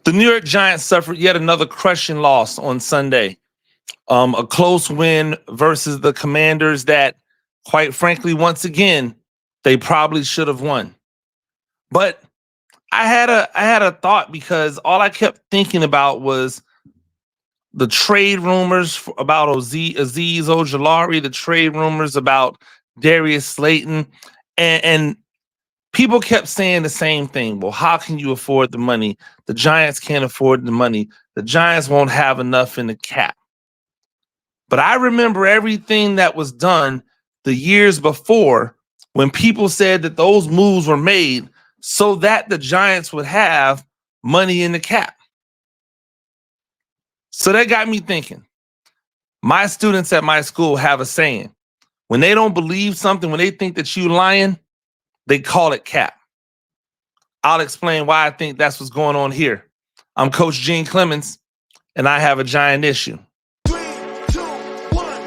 The New York Giants suffered yet another crushing loss on Sunday. A close win versus the Commanders that, quite frankly, once again, they probably should have won. But I had a thought because all I kept thinking about was the trade rumors about Azeez Ojulari, the trade rumors about Darius Slayton, and people kept saying the same thing. Well, how can you afford the money? The Giants can't afford the money. The Giants won't have enough in the cap. But I remember everything that was done the years before when people said that those moves were made so that the Giants would have money in the cap. So that got me thinking. My students at my school have a saying. When they don't believe something, when they think that you lying, they call it cap. I'll explain why I think that's what's going on here. I'm Coach Gene Clemons, and I have a giant issue. 3, 2, 1.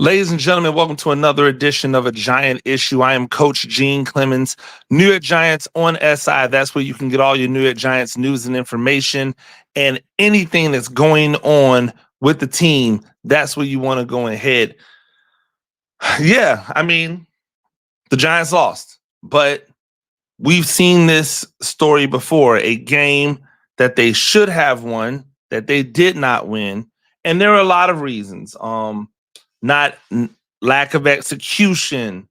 Ladies and gentlemen, welcome to another edition of A Giant Issue. I am Coach Gene Clemons, New York Giants on SI. That's where you can get all your New York Giants news and information and anything that's going on with the team. That's where you want to go ahead. Yeah, I mean, the Giants lost, but we've seen this story before, a game that they should have won, that they did not win. And there are a lot of reasons. Lack of execution,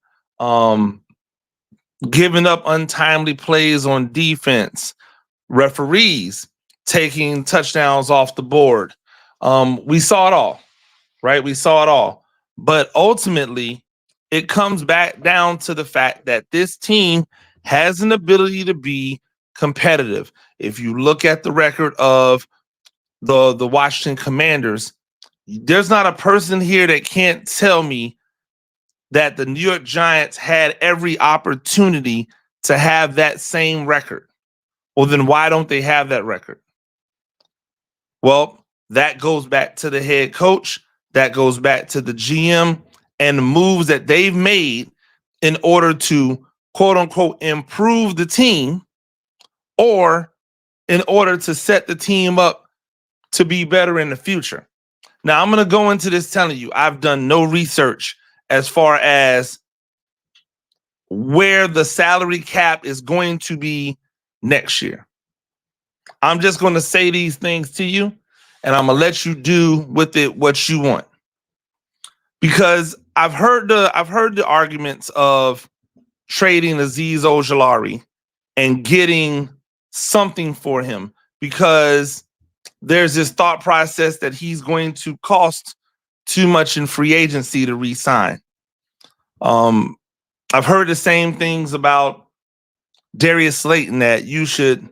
giving up untimely plays on defense, referees taking touchdowns off the board. We saw it all, right? We saw it all. But ultimately, it comes back down to the fact that this team has an ability to be competitive. If you look at the record of the Washington Commanders, there's not a person here that can't tell me that the New York Giants had every opportunity to have that same record. Well, then why don't they have that record? Well, that goes back to the head coach. That goes back to the GM and the moves that they've made in order to, quote unquote, improve the team or in order to set the team up to be better in the future. Now, I'm going to go into this telling you I've done no research as far as where the salary cap is going to be next year. I'm just going to say these things to you, and I'm going to let you do with it what you want. Because I've heard the arguments of trading Azeez Ojulari and getting something for him because there's this thought process that he's going to cost too much in free agency to re-sign. I've heard the same things about Darius Slayton, that you should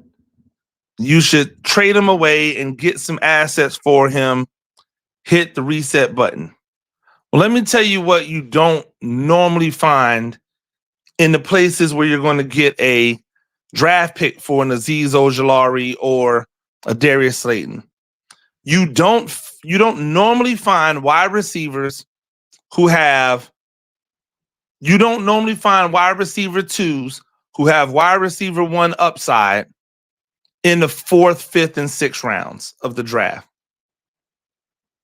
trade him away and get some assets for him, hit the reset button. Well, let me tell you what you don't normally find in the places where you're going to get a draft pick for an Azeez Ojulari or a Darius Slayton. You don't normally find wide receivers who have, you don't normally find wide receiver twos who have wide receiver one upside in the 4th, 5th, and 6th rounds of the draft.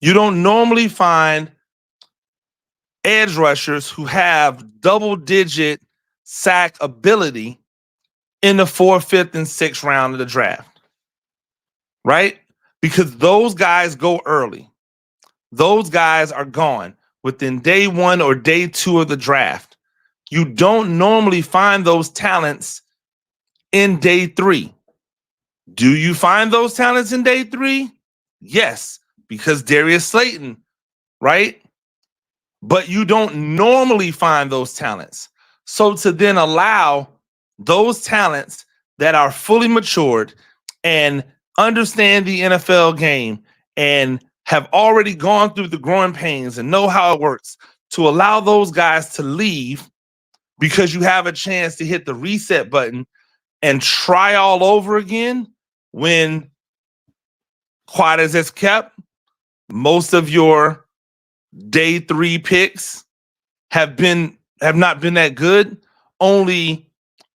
You don't normally find edge rushers who have double-digit sack ability in the 4th, 5th, and 6th round of the draft, right? Because those guys go early. Those guys are gone within day 1 or day 2 of the draft. You don't normally find those talents in day 3. Do you find those talents in day 3? Yes, because Darius Slayton, right? But you don't normally find those talents. So to then allow those talents that are fully matured and understand the NFL game and have already gone through the growing pains and know how it works, to allow those guys to leave because you have a chance to hit the reset button and try all over again when quiet as it's kept, most of your day 3 picks have not been that good. Only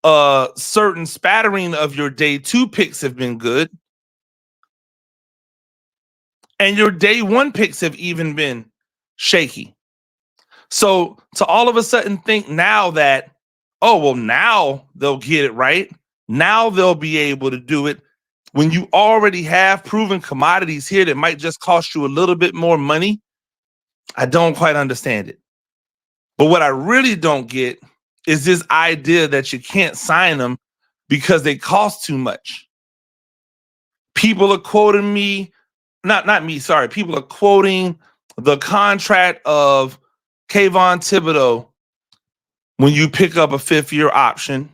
a certain spattering of your day 2 picks have been good. And your day 1 picks have even been shaky. So to all of a sudden think now that, oh, well, now they'll get it right. Now they'll be able to do it when you already have proven commodities here that might just cost you a little bit more money. I don't quite understand it. But what I really don't get is this idea that you can't sign them because they cost too much. People are quoting me, not me, sorry. People are quoting the contract of Kayvon Thibodeau when you pick up a 5th-year option,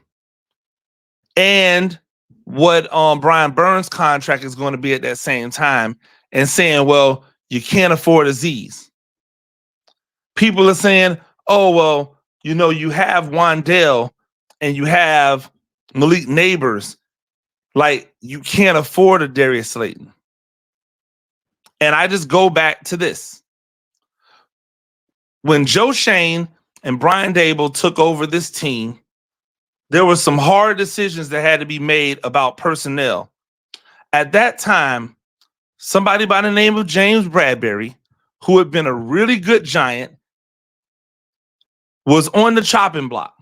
and what Brian Burns' contract is going to be at that same time, and saying, well, you can't afford Azeez. People are saying, oh, well, you know, you have Wandale and you have Malik Neighbors. Like, you can't afford a Darius Slayton. And I just go back to this. When Joe Shane and Brian Dable took over this team, there were some hard decisions that had to be made about personnel. At that time, somebody by the name of James Bradbury, who had been a really good Giant, was on the chopping block.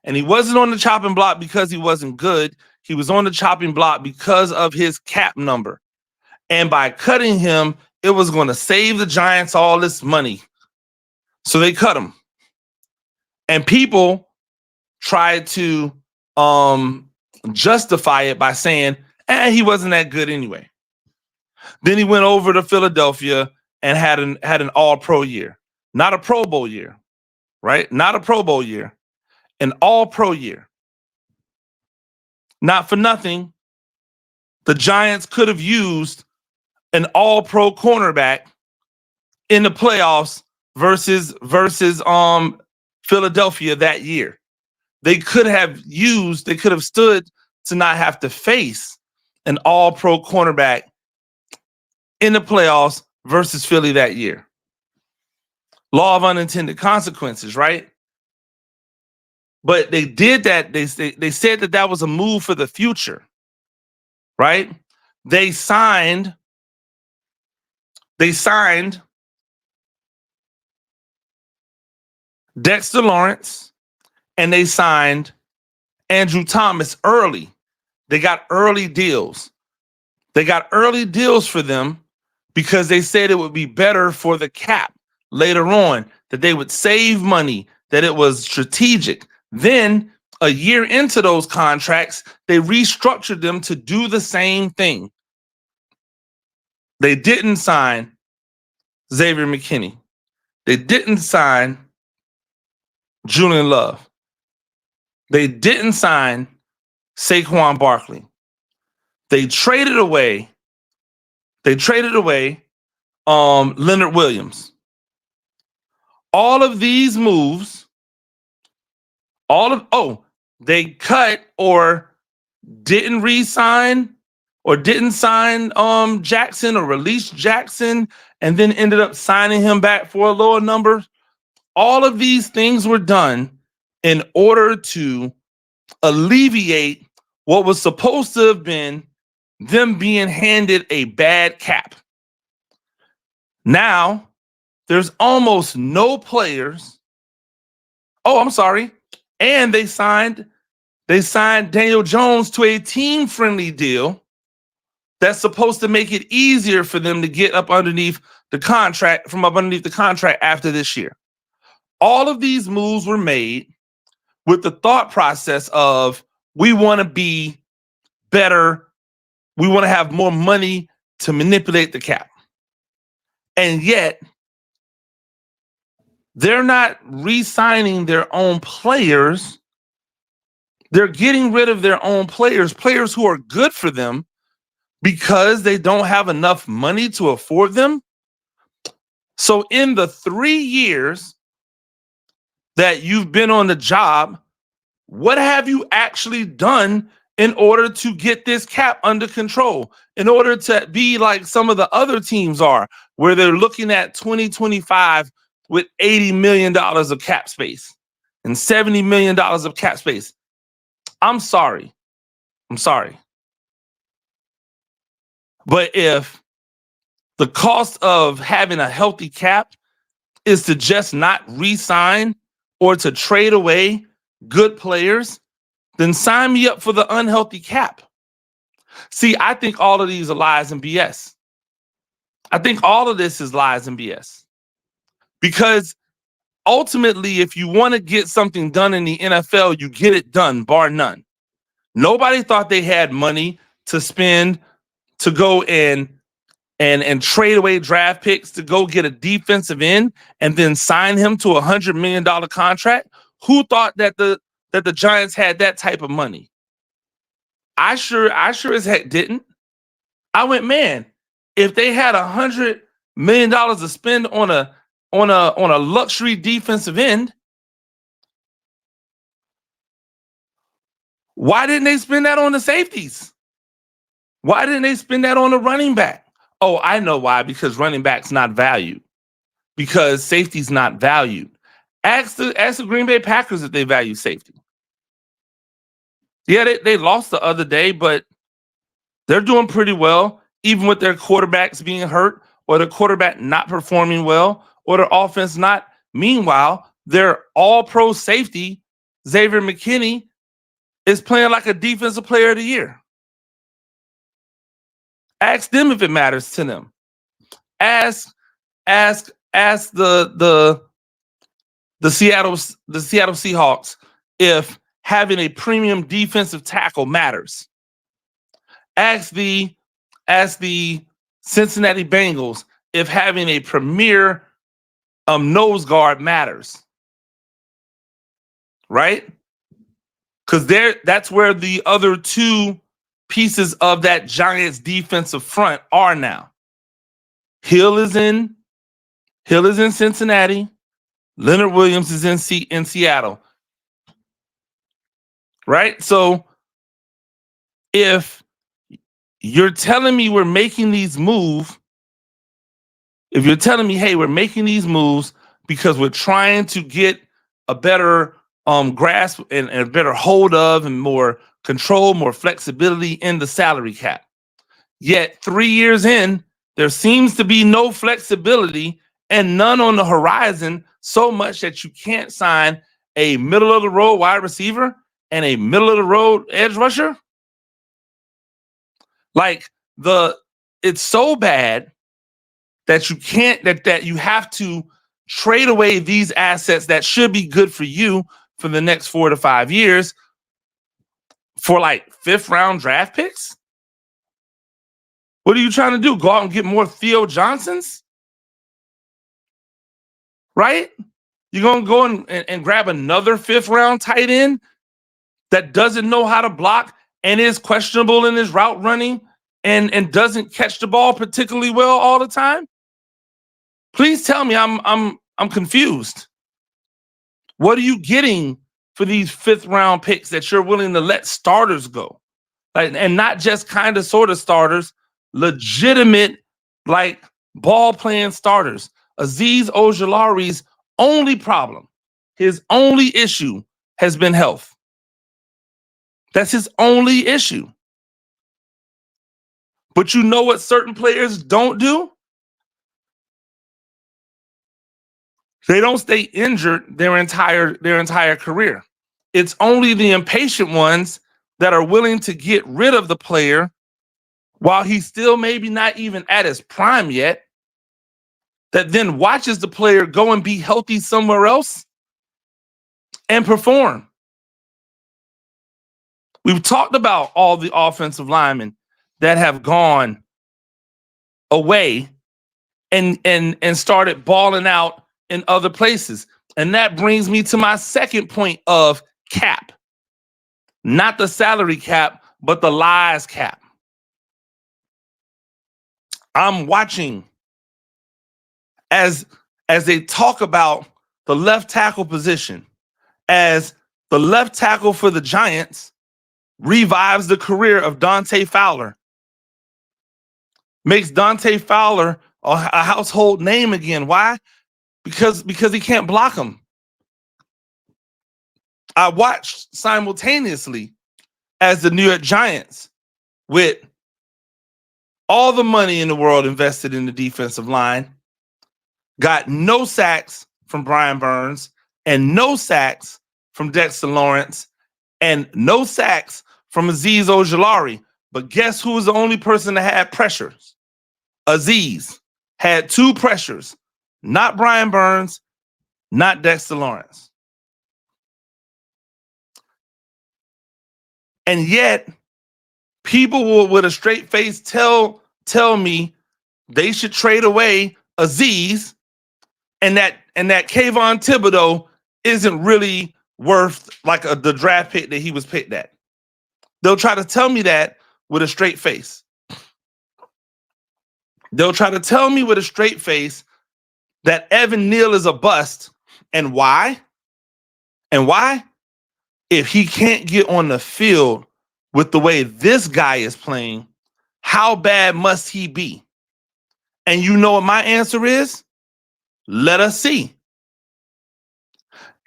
And he wasn't on the chopping block because he wasn't good. He was on the chopping block because of his cap number. And by cutting him, it was going to save the Giants all this money. So they cut him. And people tried to justify it by saying, he wasn't that good anyway. Then he went over to Philadelphia and had an all-pro year. Not a Pro Bowl year, right? Not a Pro Bowl year. An all-pro year. Not for nothing, the Giants could have used an all-pro cornerback in the playoffs versus Philadelphia that year. They could have stood to not have to face an all-pro cornerback in the playoffs versus Philly that year. Law of unintended consequences, right? But they did that. They said that was a move for the future, right? They signed Dexter Lawrence and they signed Andrew Thomas early. They got early deals. They got early deals for them because they said it would be better for the cap later on, that they would save money, that it was strategic. Then, a year into those contracts, they restructured them to do the same thing. They didn't sign Xavier McKinney. They didn't sign Julian Love. They didn't sign Saquon Barkley. They traded away Leonard Williams. All of these moves, they cut or didn't re-sign or didn't sign Jackson or release Jackson and then ended up signing him back for a lower number. All of these things were done in order to alleviate what was supposed to have been them being handed a bad cap. Now, there's almost no players. Oh, I'm sorry. And they signed Daniel Jones to a team-friendly deal that's supposed to make it easier for them to get up underneath the contract, after this year. All of these moves were made with the thought process of, we want to be better. We want to have more money to manipulate the cap. And yet, they're not re-signing their own players. They're getting rid of their own players who are good for them because they don't have enough money to afford them. So in the 3 years that you've been on the job, what have you actually done in order to get this cap under control, in order to be like some of the other teams are, where they're looking at 2025 with $80 million of cap space and $70 million of cap space. I'm sorry. But if the cost of having a healthy cap is to just not re-sign or to trade away good players, then sign me up for the unhealthy cap. See, I think all of these are lies and BS. I think all of this is lies and BS. Because ultimately, if you want to get something done in the NFL, you get it done, bar none. Nobody thought they had money to spend to go and trade away draft picks to go get a defensive end and then sign him to $100 million contract. Who thought that the Giants had that type of money? I sure as heck didn't. I went, man, if they had $100 million to spend on a luxury defensive end, why didn't they spend that on the safeties? Why didn't they spend that on the running back? Oh, I know why. Because running back's not valued. Because safety's not valued. Ask the Green Bay Packers if they value safety. Yeah, they lost the other day, but they're doing pretty well, even with their quarterbacks being hurt or the quarterback not performing well or their offense not. Meanwhile, their all-pro safety, Xavier McKinney, is playing like a defensive player of the year. Ask them if it matters to them. Ask the Seattle Seahawks if having a premium defensive tackle matters. Ask the Cincinnati Bengals if having a premier nose guard matters. Right? Because that's where the other two pieces of that Giants defensive front are now. Hill is in Cincinnati. Leonard Williams is in Seattle. Right? So if you're telling me we're making these moves, if you're telling me, hey, we're making these moves because we're trying to get a better grasp and a better hold of and more control, more flexibility in the salary cap. Yet 3 years in, there seems to be no flexibility and none on the horizon, so much that you can't sign a middle-of-the-road wide receiver and a middle-of-the-road edge rusher. Like, it's so bad that you can't, that you have to trade away these assets that should be good for you for the next 4 to 5 years for like 5th round draft picks? What are you trying to do? Go out and get more Theo Johnsons? Right? You're going to go and grab another 5th round tight end that doesn't know how to block and is questionable in his route running and doesn't catch the ball particularly well all the time? Please tell me I'm confused. What are you getting for these 5th round picks that you're willing to let starters go? Like, and not just kind of sort of starters, legitimate, like, ball playing starters. Azeez Ojulari's only problem, his only issue has been health. That's his only issue. But you know what certain players don't do? They don't stay injured their entire career. It's only the impatient ones that are willing to get rid of the player while he's still maybe not even at his prime yet, that then watches the player go and be healthy somewhere else and perform. We've talked about all the offensive linemen that have gone away and started balling out in other places. And that brings me to my second point of cap. Not the salary cap, but the lies cap. I'm watching as they talk about the left tackle position, as the left tackle for the Giants revives the career of Deonte Fowler, makes Deonte Fowler a household name again. Why? Because he can't block him. I watched simultaneously as the New York Giants, with all the money in the world invested in the defensive line, got no sacks from Brian Burns and no sacks from Dexter Lawrence and no sacks from Azeez Ojulari. But guess who was the only person that had pressures? Azeez had 2 pressures, not Brian Burns, not Dexter Lawrence. And yet, people will, with a straight face, tell me they should trade away Azeez, and that Kayvon Thibodeau isn't really worth like the draft pick that he was picked at. They'll try to tell me that with a straight face. They'll try to tell me with a straight face that Evan Neal is a bust. And why? And why? If he can't get on the field with the way this guy is playing, how bad must he be? And you know what my answer is? Let us see.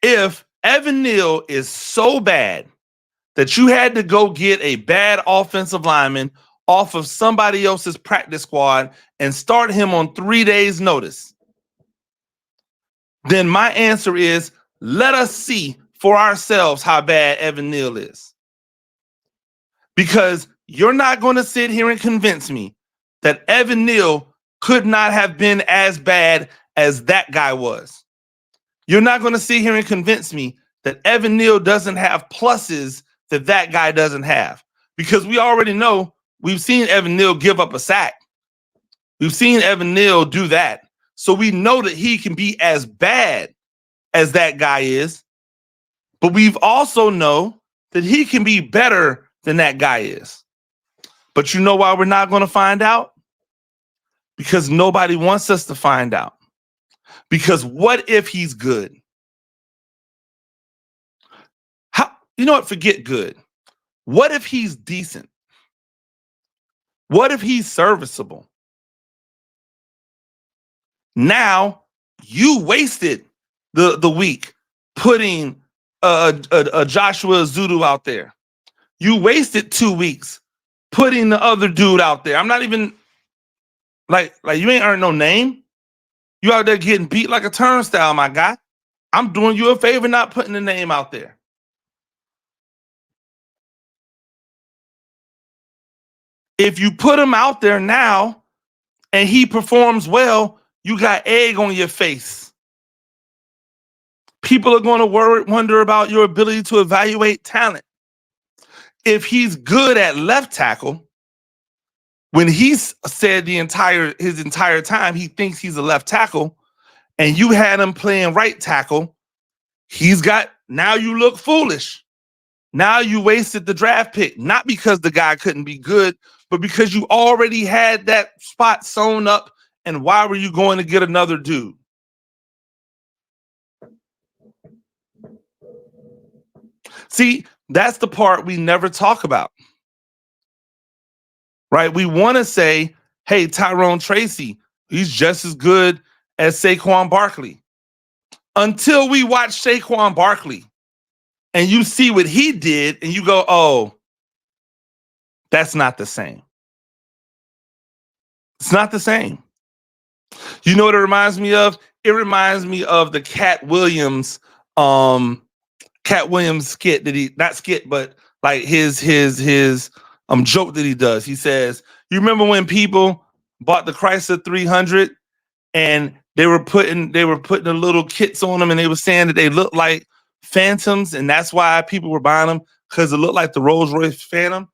If Evan Neal is so bad that you had to go get a bad offensive lineman off of somebody else's practice squad and start him on 3 days' notice, then my answer is let us see for ourselves how bad Evan Neal is. Because you're not going to sit here and convince me that Evan Neal could not have been as bad as that guy was. You're not going to sit here and convince me that Evan Neal doesn't have pluses that that guy doesn't have. Because we already know, we've seen Evan Neal give up a sack. We've seen Evan Neal do that. So we know that he can be as bad as that guy is. But we've also know that he can be better than that guy is. But you know why we're not going to find out? Because nobody wants us to find out. Because what if he's good? You know what? Forget good. What if he's decent? What if he's serviceable? Now you wasted the week putting a Joshua Zudu out there. You wasted 2 weeks putting the other dude out there. I'm not even like you ain't earned no name. You out there getting beat like a turnstile, my guy. I'm doing you a favor not putting the name out there. If you put him out there now and he performs well, you got egg on your face. People are going to wonder about your ability to evaluate talent. If he's good at left tackle, when he's said his entire time he thinks he's a left tackle, and you had him playing right tackle, now you look foolish. Now you wasted the draft pick, not because the guy couldn't be good, but because you already had that spot sewn up, and why were you going to get another dude? See, that's the part we never talk about, right? We want to say, hey, Tyrone Tracy, he's just as good as Saquon Barkley. Until we watch Saquon Barkley and you see what he did and you go, oh, that's not the same. It's not the same. You know what it reminds me of? It reminds me of the Cat Williams skit that but like his joke that he does. He says, you remember when people bought the Chrysler 300 and they were putting the little kits on them and they were saying that they looked like Phantoms, and that's why people were buying them, because it looked like the Rolls-Royce Phantom.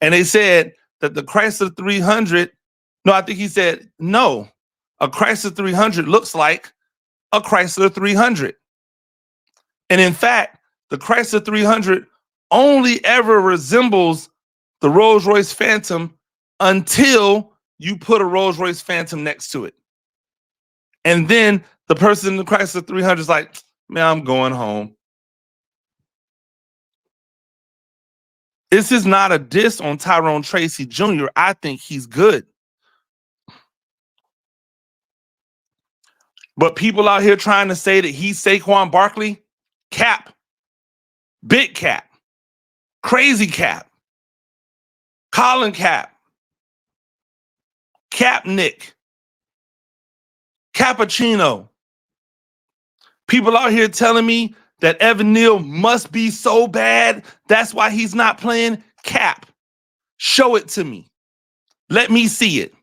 And they said that the Chrysler 300, no, I think he said, no, a Chrysler 300 looks like a Chrysler 300. And in fact, the Chrysler 300 only ever resembles the Rolls-Royce Phantom until you put a Rolls-Royce Phantom next to it. And then the person in the Chrysler 300 is like, man, I'm going home. This is not a diss on Tyrone Tracy Jr. I think he's good. But people out here trying to say that he's Saquon Barkley, cap. Big cap. Crazy cap. Colin Cap. Cap Nick. Cappuccino. People out here telling me that Evan Neal must be so bad, that's why he's not playing. Cap. Show it to me. Let me see it.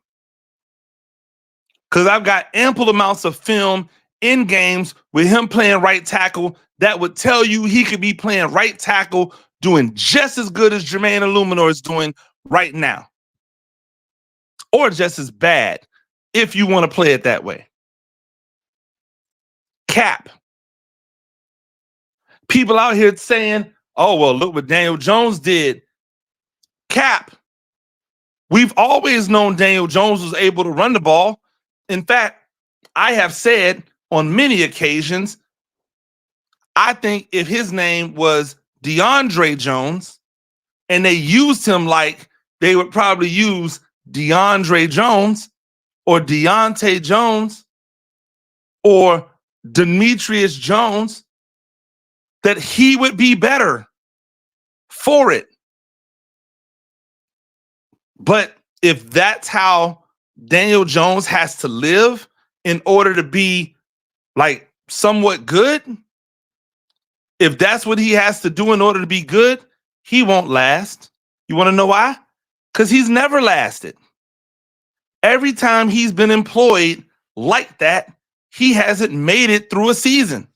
Because I've got ample amounts of film in games with him playing right tackle that would tell you he could be playing right tackle doing just as good as Jermaine Illuminor is doing right now. Or just as bad, if you want to play it that way. Cap. People out here saying, oh, well, look what Daniel Jones did. Cap. We've always known Daniel Jones was able to run the ball. In fact, I have said on many occasions, I think if his name was DeAndre Jones and they used him like they would probably use DeAndre Jones or Deonte Jones or Demetrius Jones, that he would be better for it. But if that's how Daniel Jones has to live in order to be like somewhat good, if that's what he has to do in order to be good, he won't last. You want to know why? Because he's never lasted. Every time he's been employed like that, he hasn't made it through a season.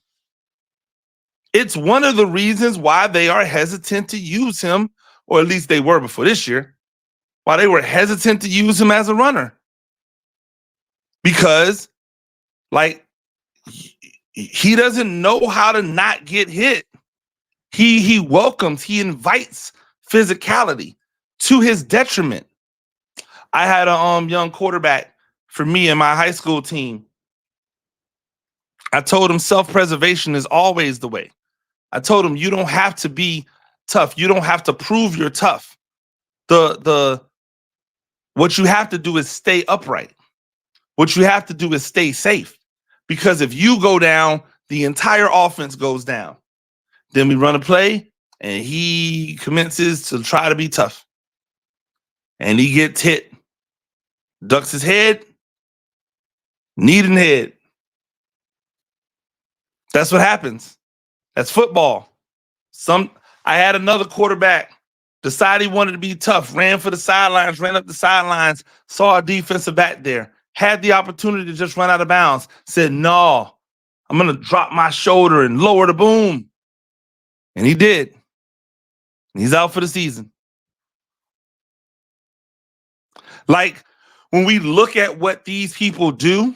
It's one of the reasons why they are hesitant to use him, or at least they were before this year, why they were hesitant to use him as a runner. Because, like, he doesn't know how to not get hit. He welcomes, he invites physicality to his detriment. I had a young quarterback for me and my high school team. I told him self-preservation is always the way. I told him you don't have to be tough. You don't have to prove you're tough. What you have to do is stay upright. What you have to do is stay safe. Because if you go down, the entire offense goes down. Then we run a play, and he commences to try to be tough. And he gets hit. Ducks his head, knee in the head. That's what happens. That's football. I had another quarterback decide he wanted to be tough, ran for the sidelines, ran up the sidelines, saw a defensive back there, had the opportunity to just run out of bounds, said, no, I'm going to drop my shoulder and lower the boom. And he did. He's out for the season. Like, when we look at what these people do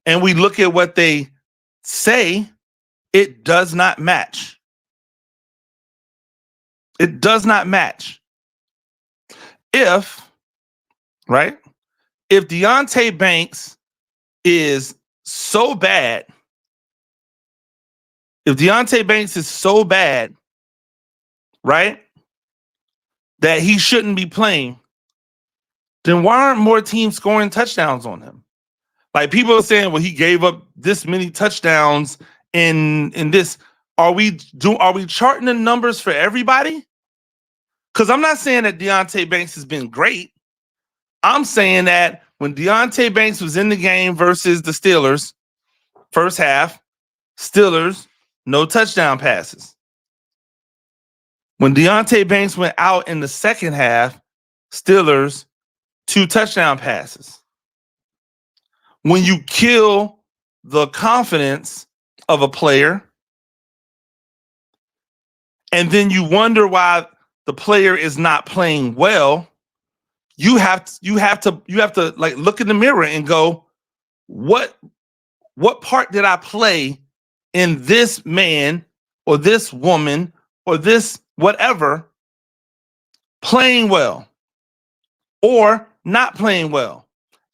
and we look at what they say, it does not match. It does not match. If Deonte Banks is so bad, right, that he shouldn't be playing, then why aren't more teams scoring touchdowns on him? Like, people are saying, well, he gave up this many touchdowns in this. Are we charting the numbers for everybody? Because I'm not saying that Deonte Banks has been great. I'm saying that when Deonte Banks was in the game versus the Steelers, first half, Steelers, no touchdown passes. When Deonte Banks went out in the second half, Steelers, 2 touchdown passes. When you kill the confidence of a player, and then you wonder why the player is not playing well, you have to like look in the mirror and go, what part did I play in this man or this woman or this whatever playing well or not playing well?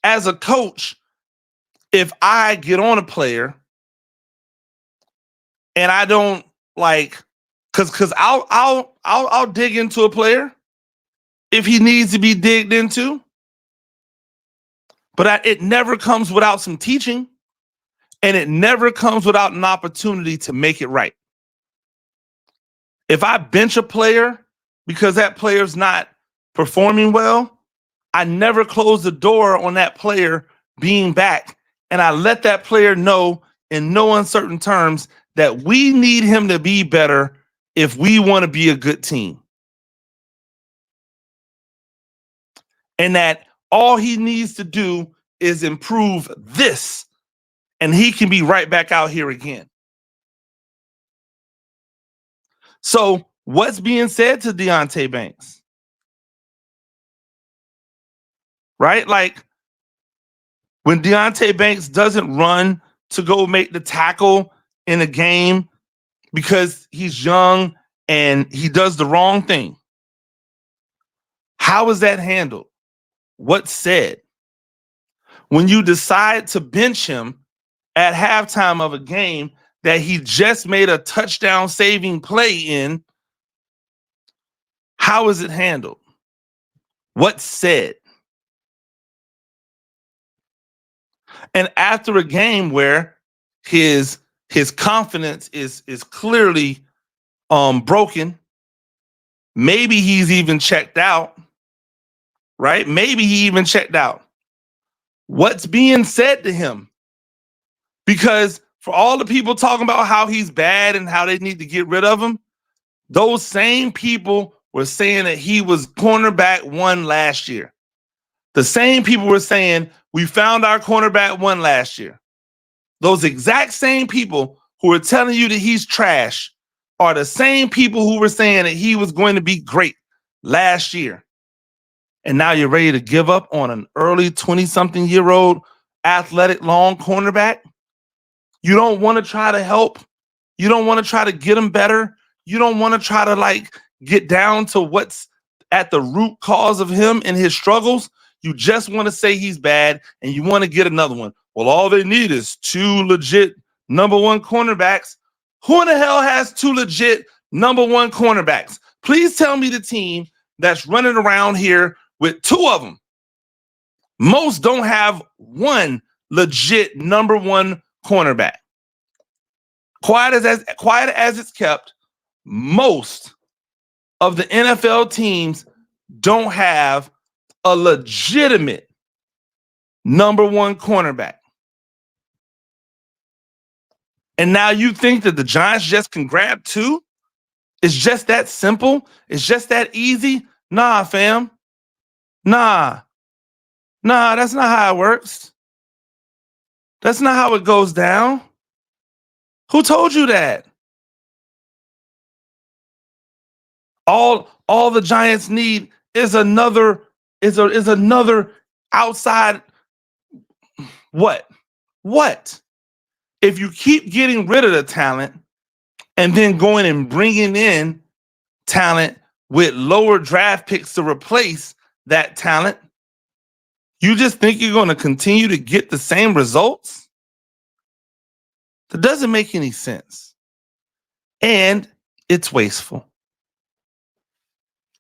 As a coach, if I get on a player and I don't like Because I'll dig into a player if he needs to be digged into, but it never comes without some teaching, and it never comes without an opportunity to make it right. If I bench a player because that player's not performing well, I never close the door on that player being back, and I let that player know in no uncertain terms that we need him to be better if we want to be a good team. And that all he needs to do is improve this, and he can be right back out here again. So what's being said to Deonte Banks? Right? Like when Deonte Banks doesn't run to go make the tackle in a game because he's young and he does the wrong thing. How is that handled? What's said? When you decide to bench him at halftime of a game that he just made a touchdown saving play in, how is it handled? What's said? And after a game where his confidence is clearly broken, maybe he's even checked out, right? Maybe he even checked out. What's being said to him? Because for all the people talking about how he's bad and how they need to get rid of him, those same people were saying that he was cornerback one last year. The same people were saying we found our cornerback one last year. Those exact same people who are telling you that he's trash are the same people who were saying that he was going to be great last year. And now you're ready to give up on an early 20-something-year-old athletic long cornerback? You don't want to try to help? You don't want to try to get him better? You don't want to try to get down to what's at the root cause of him and his struggles? You just want to say he's bad and you want to get another one. Well, all they need is two legit number one cornerbacks. Who in the hell has two legit number one cornerbacks? Please tell me the team that's running around here with two of them. Most don't have one legit number one cornerback. Quiet as it's kept, most of the NFL teams don't have a legitimate number one cornerback. And now you think that the Giants just can grab two? It's just that simple? It's just that easy? Nah, fam. Nah, that's not how it works. That's not how it goes down. Who told you that? All the Giants need is another outside what? What? If you keep getting rid of the talent and then going and bringing in talent with lower draft picks to replace that talent, you just think you're going to continue to get the same results? That doesn't make any sense. And it's wasteful.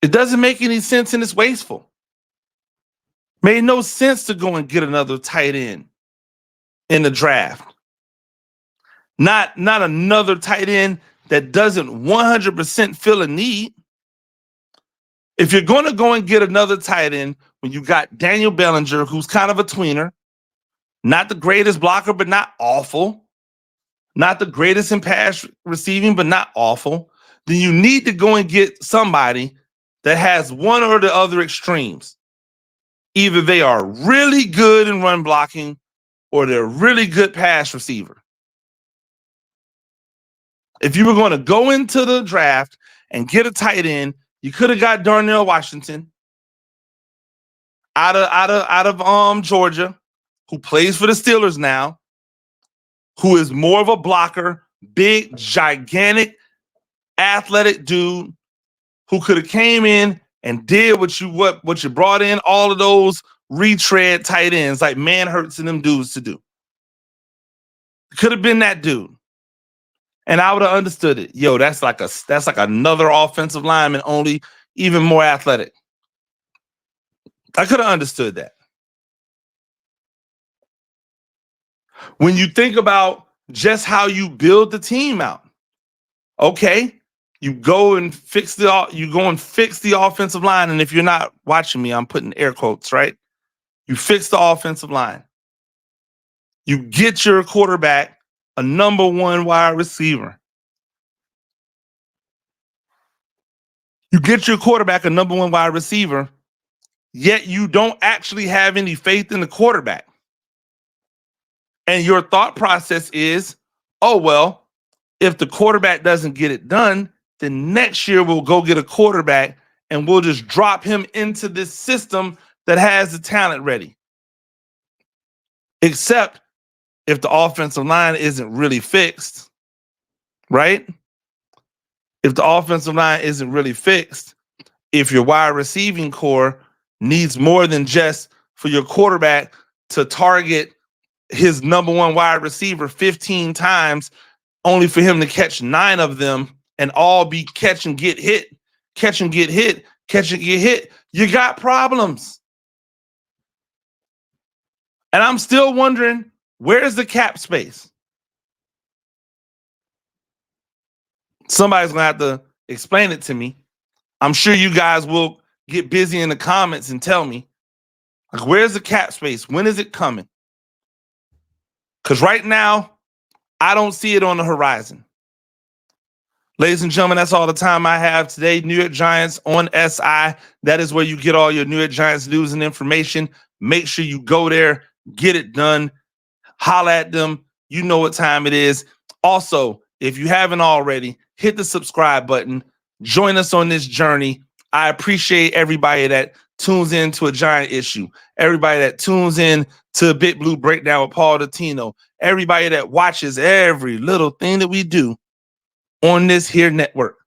It doesn't make any sense and it's wasteful. Made no sense to go and get another tight end in the draft. Not another tight end that doesn't 100% fill a need. If you're going to go and get another tight end when you got Daniel Bellinger, who's kind of a tweener, not the greatest blocker, but not awful, not the greatest in pass receiving, but not awful, then you need to go and get somebody that has one or the other extremes. Either they are really good in run blocking or they're a really good pass receiver. If you were going to go into the draft and get a tight end, you could have got Darnell Washington out of Georgia, who plays for the Steelers now, who is more of a blocker, big, gigantic, athletic dude who could have came in and did what you brought in all of those retread tight ends like Manhurts and them dudes to do. Could have been that dude. And I would have understood it. Yo, that's like another offensive lineman, only even more athletic. I could have understood that. When you think about just how you build the team out, okay, you go and fix the offensive line. And if you're not watching me, I'm putting air quotes, right? You fix the offensive line. You get your quarterback a number one wide receiver. You get your quarterback a number one wide receiver, yet you don't actually have any faith in the quarterback. And your thought process is, oh, well, if the quarterback doesn't get it done, then next year we'll go get a quarterback and we'll just drop him into this system that has the talent ready. Except if the offensive line isn't really fixed, right? If the offensive line isn't really fixed, if your wide receiving core needs more than just for your quarterback to target his number one wide receiver 15 times, only for him to catch 9 of them and all be catch and get hit, catch and get hit, catch and get hit, you got problems. And I'm still wondering, where's the cap space? Somebody's going to have to explain it to me. I'm sure you guys will get busy in the comments and tell me, like, where's the cap space? When is it coming? Because right now, I don't see it on the horizon. Ladies and gentlemen, that's all the time I have today. New York Giants on SI. That is where you get all your New York Giants news and information. Make sure you go there, get it done, holla at them. You know what time it is. Also, if you haven't already, hit the subscribe button. Join us on this journey. I appreciate everybody that tunes in to A Giant Issue, everybody that tunes in to Big Blue Breakdown with Paul Dottino, everybody that watches every little thing that we do on this here network.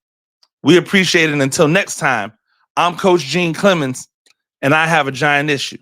We appreciate it. Until next time, I'm Coach Gene Clemons, and I have a giant issue.